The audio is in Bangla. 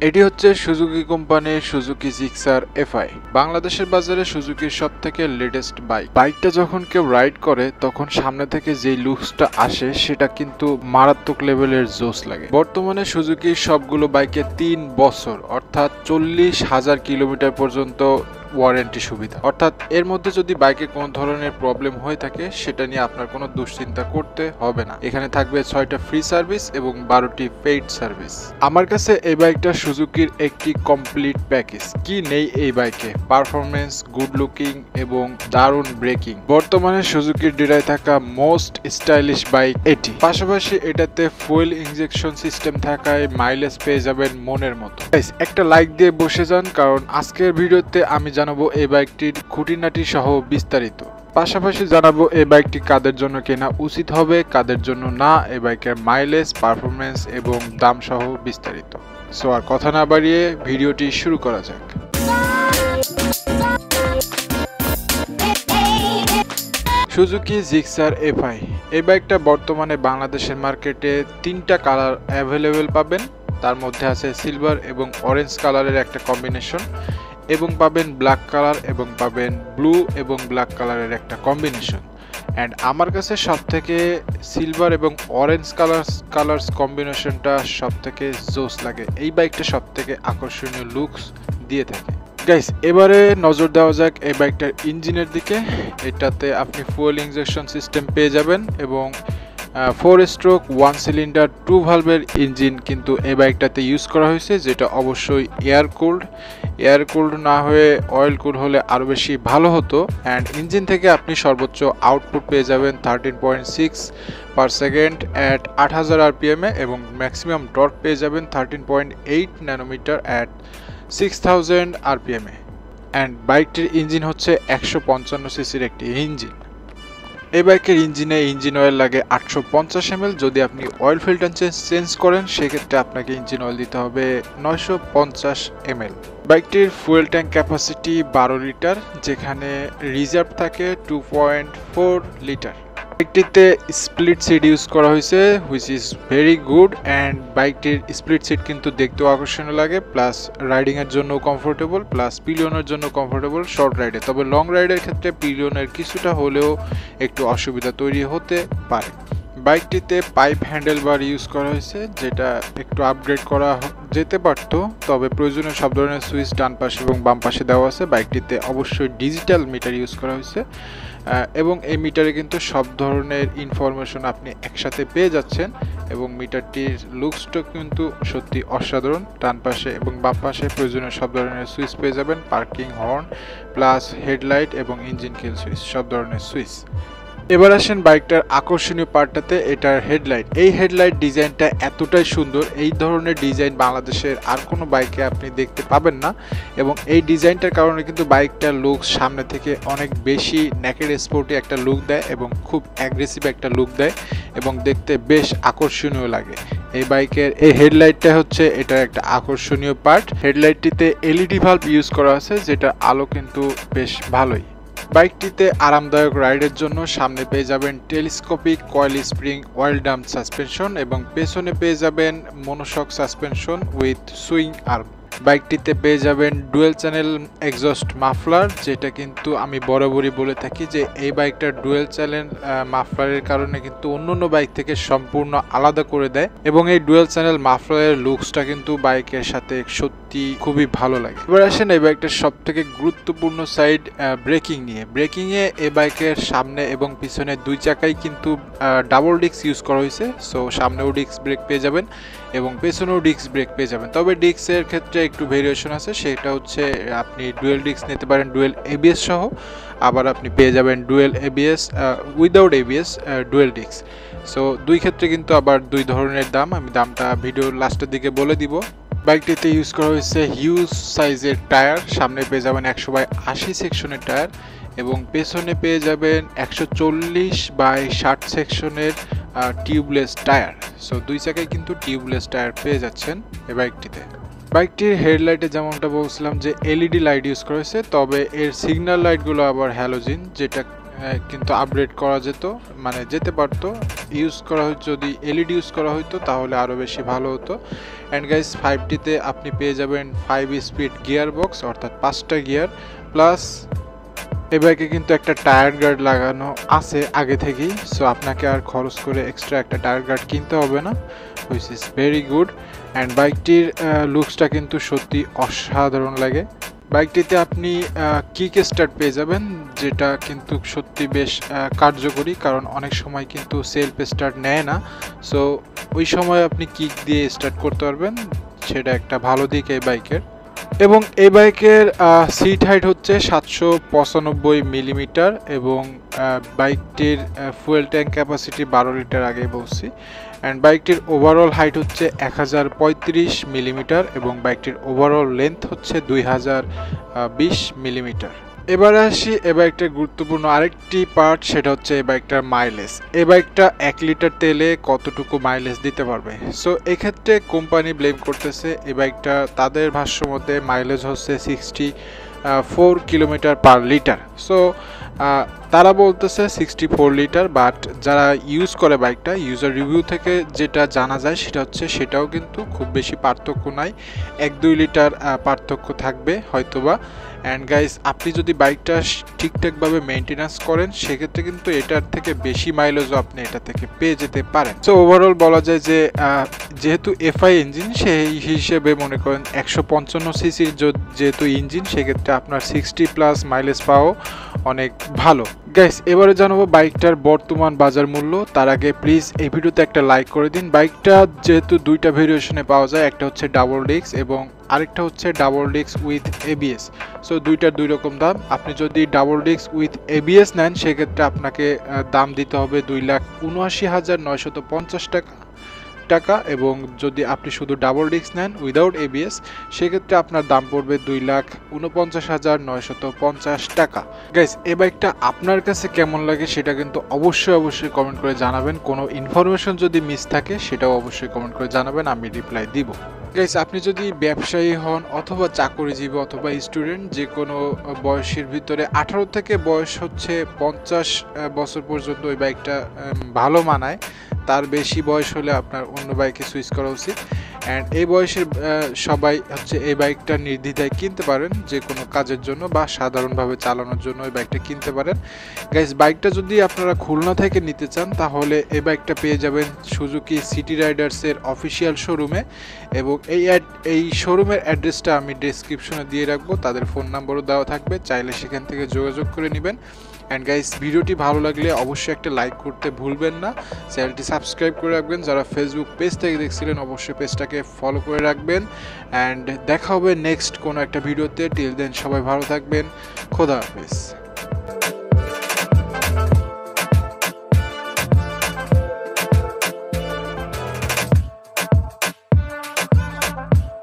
এটি হচ্ছে সুজুকি কোম্পানির সুজুকি জিক্সার এফআই। বাংলাদেশের বাজারে সুজুকির সবথেকে লেটেস্ট বাইক। বাইকটা যখন কেউ রাইড করে তখন সামনে থেকে যেই লুকসটা আসে সেটা কিন্তু মারাত্মক লেভেলের জোস লাগে। বর্তমানে সুজুকির সবগুলো বাইকে 3 বছর অর্থাৎ 40,000 কিলোমিটার পর্যন্ত ওয়ারেন্টি সুবিধা, অর্থাৎ এর মধ্যে যদি বাইকে কোনো ধরনের প্রবলেম হয়ে থাকে সেটা নিয়ে আপনার কোনো দুশ্চিন্তা করতে হবে না। এখানে থাকবে 6টা ফ্রি সার্ভিস এবং 12টি পেইড সার্ভিস। আমার কাছে এই বাইকটা সুজুকির একটি কমপ্লিট প্যাকেজ। কি নেই এই বাইকে? পারফরমেন্স, গুড লুকিং এবং দারুণ ব্রেকিং। বর্তমানে সুজুকির ডিরায় থাকা মোস্ট স্টাইলিশ বাইক এটি। পাশাপাশি এটাতে ফুয়েল ইনজেকশন সিস্টেম থাকায় মাইলেজ পেয়ে যাবেন মনের মতো। একটা লাইক দিয়ে বসে যান, কারণ আজকের ভিডিওতে আমি জানাবো এই বাইকটির খুঁটিনাটি সহ বিস্তারিত। পাশাপাশি জানাবো এই বাইকটি কাদের জন্য কেনা উচিত হবে, কাদের জন্য না, এই বাইকের মাইলেজ, পারফরমেন্স এবং দাম সহ বিস্তারিত। সো আর কথা না বাড়িয়ে ভিডিওটি শুরু করা যাক। সুজুকি জিক্সার এফআই এই বাইকটা বর্তমানে বাংলাদেশের মার্কেটে 3টা কালার অ্যাভেলেবেল পাবেন। তার মধ্যে আছে সিলভার এবং অরেঞ্জ কালারের একটা কম্বিনেশন, এবং পাবেন ব্ল্যাক কালার এবং পাবেন ব্লু এবং ব্ল্যাক কালারের একটা কম্বিনেশন। অ্যান্ড আমার কাছে সবথেকে সিলভার এবং অরেঞ্জ কালার্স কম্বিনেশনটা সবথেকে জোস লাগে। এই বাইকটা সবথেকে আকর্ষণীয় লুকস দিয়ে থাকে। গাইস, এবারে নজর দেওয়া যাক এই বাইকটার ইঞ্জিনের দিকে। এটাতে আপনি ফুয়েল ইনজেকশন সিস্টেম পেয়ে যাবেন এবং 4 স্ট্রোক 1 সিলিন্ডার 2 ভালভের ইঞ্জিন কিন্তু এই বাইকটাতে ইউজ করা হয়েছে, যেটা অবশ্যই এয়ার কুলড না হয়ে অয়েল কুল হলে আরও বেশি ভালো হতো। অ্যান্ড ইঞ্জিন থেকে আপনি সর্বোচ্চ আউটপুট পেয়ে যাবেন 13.6 পার সেকেন্ড অ্যাট 8000 আরপিএমে এবং ম্যাক্সিমাম টর্ক পেয়ে যাবেন 13.8 ন্যানোমিটার অ্যাট 6000 আরপিএমে। অ্যান্ড বাইকটির ইঞ্জিন হচ্ছে 155 সিসির একটি ইঞ্জিন। এই বাইকের ইঞ্জিনে ইঞ্জিন অয়েল লাগে 850 ml। যদি আপনি অয়েল ফিল্টার চেঞ্জ করেন সেক্ষেত্রে আপনাকে ইঞ্জিন অয়েল দিতে হবে 950 ml। বাইকটির ফুয়েল ট্যাঙ্ক ক্যাপাসিটি 12 লিটার, যেখানে রিজার্ভ থাকে 2.4 লিটার। বাইকটিতে স্প্লিট সিট ইউজ করা হয়েছে, which is very good. And বাইকটির স্প্লিট সিট কিন্তু দেখতেও আকর্ষণীয় লাগে, প্লাস রাইডিংয়ের জন্য কমফোর্টেবল, প্লাস পিলিয়নের জন্য কমফোর্টেবল শর্ট রাইডে। তবে লং রাইডের ক্ষেত্রে পিলিয়নের কিছুটা হলেও একটু অসুবিধা তৈরি হতে পারে। বাইকটিতে পাইপ হ্যান্ডেল বার ইউজ করা হয়েছে, যেটা একটু আপগ্রেড করা যেতে পারত। তবে প্রয়োজনীয় সব ধরনের সুইচ ডান পাশে এবং বাম পাশে দেওয়া আছে। বাইকটিতে অবশ্যই ডিজিটাল মিটার ইউজ করা হয়েছে এবং এই মিটারে কিন্তু সব ধরনের ইনফরমেশন আপনি একসাথে পেয়ে যাচ্ছেন এবং মিটারটির লুকসটা কিন্তু সত্যি অসাধারণ। ডান পাশে এবং বাম পাশে প্রয়োজনীয় সব ধরনের সুইচ পেয়ে যাবেন, পার্কিং, হর্ন, প্লাস হেডলাইট এবং ইঞ্জিন কিল সুইচ, সব ধরনের সুইচ। এবার আসেন বাইকটার আকর্ষণীয় পার্টটাতে, এটার হেডলাইট। এই হেডলাইট ডিজাইনটা এতটাই সুন্দর, এই ধরনের ডিজাইন বাংলাদেশের আর কোনো বাইকে আপনি দেখতে পাবেন না। এবং এই ডিজাইনটার কারণে কিন্তু বাইকটার লুক সামনে থেকে অনেক বেশি নেকেড স্পোর্টি একটা লুক দেয় এবং খুব অ্যাগ্রেসিভ একটা লুক দেয় এবং দেখতে বেশ আকর্ষণীয় লাগে। এই বাইকের এই হেডলাইটটা হচ্ছে এটার একটা আকর্ষণীয় পার্ট। হেডলাইটটিতে এলইডি ভাল্ব ইউজ করা আছে, যেটা আলো কিন্তু বেশ ভালোই। বাইকটিতে আরামদায়ক রাইডের জন্য সামনে পেয়ে যাবেন telescopic coil spring oil damp suspension এবং পেছনে পেয়ে যাবেন monoshock suspension with swing arm. বাইকটিতে পেয়ে যাবেন ডুয়েল চ্যানেল এক্সস্ট মাফলার, যেটা কিন্তু আমি বরাবরই বলে থাকি যে এই বাইকটার ডুয়েল চ্যানেল মাফলারের কারণে কিন্তু অন্যান্য বাইক থেকে সম্পূর্ণ আলাদা করে দেয় এবং এই ডুয়েল চ্যানেল মাফলারের লুকসটা কিন্তু বাইকের সাথে সত্যি খুবই ভালো লাগে। এবার আসেন এই বাইকটার সব থেকে গুরুত্বপূর্ণ সাইড ব্রেকিং নিয়ে। ব্রেকিংয়ে এই বাইকের সামনে এবং পিছনে দুই চাকাই কিন্তু ডাবল ডিস্ক ইউজ করা হয়েছে। সো সামনেও ডিস্ক ব্রেক পেয়ে যাবেন এবং পেছনেও ডিস্ক ব্রেক পেয়ে যাবেন। তবে ডিস্কের ক্ষেত্রে একটু ভেরিয়েশন আছে, সেটা হচ্ছে আপনি ডুয়েল ডিস্ক নিতে পারেন ডুয়েল এবিএস সহ, আবার আপনি পেয়ে যাবেন dual ABS without ABS dual disk. So দুই ক্ষেত্রে কিন্তু আবার দুই ধরনের দাম, আমি দামটা ভিডিওর লাস্টের দিকে বলে দিব। বাইকটিতে ইউজ করা হয়েছে হিউজ সাইজের টায়ার, সামনে পেয়ে যাবেন 100/80 সেকশনের টায়ার এবং পেছনে পেয়ে যাবেন 140/60 সেকশনের টিউবলেস টায়ার। সো দুই চাকায় কিন্তু টিউবলেস টায়ার পেয়ে যাচ্ছেন এই বাইকটিতে। বাইকটির হেডলাইটে যেমনটা বলছিলাম যে এলইডি লাইট ইউজ করা হয়েছে, তবে এর সিগন্যাল লাইটগুলো আবার হ্যালোজিন, যেটা কিন্তু আপগ্রেড করা যেতে পারতো ইউজ করা হতো, যদি এলইডি ইউজ করা হতো তাহলে আরও বেশি ভালো হতো। অ্যান্ড গাইস 5টিতে আপনি পেয়ে যাবেন 5 স্পিড গিয়ার বক্স, অর্থাৎ 5টা গিয়ার, প্লাস এই বাইকে কিন্তু একটা টায়ার গার্ড লাগানো আছে আগে থেকেই, সো আপনাকে আর খরচ করে এক্সট্রা একটা টায়ার গার্ড কিনতে হবে না, which is very good. And বাইকটির লুকসটা কিন্তু সত্যি অসাধারণ লাগে। বাইকটিতে আপনি কিক স্টার্ট পেয়ে যাবেন, যেটা কিন্তু সত্যি বেশ কার্যকরী, কারণ অনেক সময় কিন্তু সেলফ স্টার্ট নেয় না, সো ওই সময় আপনি কিক দিয়ে স্টার্ট করতে পারবেন, সেটা একটা ভালো দিক এই বাইকের। এবং এই বাইকের সিট হাইট হচ্ছে 795 মিলিমিটার এবং বাইকটির ফুয়েল ট্যাঙ্ক ক্যাপাসিটি 12 লিটার, আগেই বলছি। অ্যান্ড বাইকটির ওভারঅল হাইট হচ্ছে 1035 মিলিমিটার এবং বাইকটির ওভারঅল লেন্থ হচ্ছে 2020 মিলিমিটার। এবারে আসি এ বাইকটার গুরুত্বপূর্ণ আরেকটি পার্ট, সেটা হচ্ছে এই বাইকটার মাইলেজ। এই বাইকটা 1 লিটার তেলে কতটুকু মাইলেজ দিতে পারবে। সো এক্ষেত্রে কোম্পানি ব্লেম করতেছে এই বাইকটা, তাদের ভাষ্য মতে মাইলেজ হচ্ছে 64 কিলোমিটার পার লিটার। সো তারা বলতেছে 64 লিটার, বাট যারা ইউজ করে বাইকটা, ইউজার রিভিউ থেকে যেটা জানা যায় সেটা হচ্ছে সেটাও কিন্তু খুব বেশি পার্থক্য নাই, 1-2 লিটার পার্থক্য থাকবে হয়তোবা। অ্যান্ড গাইস, আপনি যদি বাইকটা ঠিকঠাকভাবে মেনটেন্যান্স করেন সেক্ষেত্রে কিন্তু এটার থেকে বেশি মাইলেজও আপনি এটা থেকে পেয়ে যেতে পারেন। সো ওভারঅল বলা যায় যে যেহেতু এফআই ইঞ্জিন, সেই হিসেবে মনে করেন 155 সিসির যেহেতু ইঞ্জিন, সেক্ষেত্রে আপনার 60+ মাইলেজ পাওয়াও অনেক ভালো। গাইস, এবারে জানাবো বাইকটার বর্তমান বাজার মূল্য। তার আগে প্লিজ এই ভিডিওতে একটা লাইক করে দিন। বাইকটা যেহেতু দুইটা ভেরিয়েশনে পাওয়া যায়, একটা হচ্ছে ডাবল ডিস্ক এবং আরেকটা হচ্ছে double disc with ABS. So দুইটার দুই রকম দাম। আপনি যদি ডাবল ডিস্ক উইথ এবিএস নেন সেক্ষেত্রে আপনাকে দাম দিতে হবে 2,79,950 টাকা এবং যদি আপনি শুধু ডাবল ডিস্ক নেন উইদাউট এবিএস সেক্ষেত্রে আপনার দাম পড়বে 2,49,950 টাকা। গাইস, এই বাইকটা আপনার কাছে কেমন লাগে সেটা কিন্তু অবশ্যই কমেন্ট করে জানাবেন। কোনো ইনফরমেশন যদি মিস থাকে সেটাও অবশ্যই কমেন্ট করে জানাবেন, আমি রিপ্লাই দিব। গাইস, আপনি যদি ব্যবসায়ী হন অথবা চাকরিজীবী অথবা স্টুডেন্ট, যে কোনো বয়সের ভিতরে 18 থেকে বয়স হচ্ছে 50 বছর পর্যন্ত ওই বাইকটা ভালো মানায়, তার বেশি বয়স হলে আপনার অন্য বাইকে সুইচ করা উচিত। অ্যান্ড এই বয়সের সবাই হচ্ছে এই বাইকটা নির্দ্বিধায় কিনতে পারেন, যে কোনো কাজের জন্য বা সাধারণভাবে চালানোর জন্য এই বাইকটা কিনতে পারেন। গাইস, বাইকটা যদি আপনারা খুলনা থেকে নিতে চান তাহলে এই বাইকটা পেয়ে যাবেন সুজুকি সিটি রাইডার্সের অফিসিয়াল শোরুমে এবং এই শোরুমের অ্যাড্রেসটা আমি ডেসক্রিপশনে দিয়ে রাখবো, তাদের ফোন নাম্বারও দেওয়া থাকবে, চাইলে সেখান থেকে যোগাযোগ করে নেবেন। অ্যান্ড গাইস, ভিডিওটি ভালো লাগলে অবশ্যই একটা লাইক করতে ভুলবেন না, চ্যানেলটি সাবস্ক্রাইব করে রাখবেন। যারা ফেসবুক পেজ থেকে দেখছিলেন অবশ্যই পেজটাকে ফলো করে রাখবেন। অ্যান্ড দেখা হবে নেক্সট কোনো একটা ভিডিওতে। টিল দেন সবাই ভালো থাকবেন, খোদা হাফেজ।